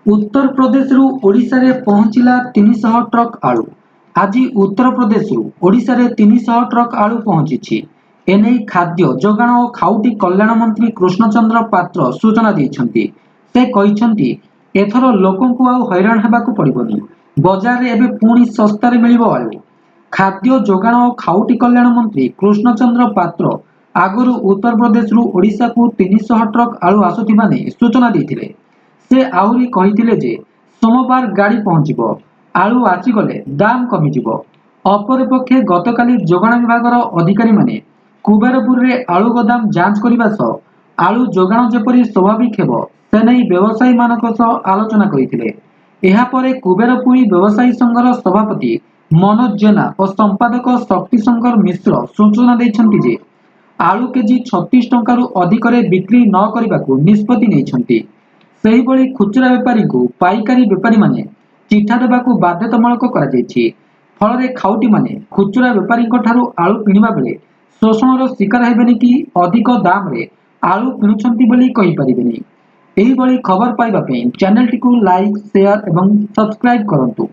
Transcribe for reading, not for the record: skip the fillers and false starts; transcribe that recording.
उत्तर प्रदेश ओडिशा रे पहुंचला 300 ट्रक आलू। आज उत्तर प्रदेश ओडिशा रे 300 ट्रक आलू पहुंची। एने खाद्य जोगाण और खाउटी कल्याण मंत्री कृष्णचंद्र पात्र सूचना देइछन्ति। से कहिछन्ति एथर लोकंकु आउ हैरान हेबाकु पड़िबनी। बजार रे एबे पुणी सस्तारे मिलिबो आलू। खाद्य जोगाण और खाउटी कल्याण मंत्री कृष्णचंद्र पात्र आगरु उत्तर प्रदेश ओडिशा को 300 ट्रक आलू आसुथिबा नै सूचना देइथिले। से आहुरी कहिथिले जे सोमवार गाड़ी पहुंचिबो, आलू आसीगले दाम कमिजिबो। अपरपक्षे गतकाली जोगाण विभागर अधिकारी माने कुबेरपुर रे आलू गोदाम जांच करिबा सह आलू जोगाण जेपरि स्वाभाविक हेबो से नै व्यवसायी मानक सह आलोचना करिथिले। एहा परे कुबेरपुरी व्यवसायी संघर सभापति मनोज जेना और संपादक शक्ति शंकर मिश्र सूचना दैछन्ति जे आलू केजी 36 टंकारु अधिक रे बिक्री न करिबाकू निष्पत्ति नेइछन्ति। सेहिभଳି खुचरा बेपारी को पाइकारी बेपारी माने चिठा देबाकू बाध्यतामूलक कराଯାଇଛି। फଳରେ खाउटी माने खुचरा बेपारी ठारू आलू किଣିबा बेले शोषणर शिकार हेबेनि कि अधिक दाम रे आलू किणुछन्ति बोली कहि परिबेनि। एहिभଳି खबर पाइबा ପାଇଁ ଚ୍ୟାନେଲଟିକୁ ଲାଇକ୍, शेयर एवं सब्सक्राइब କରନ୍ତୁ।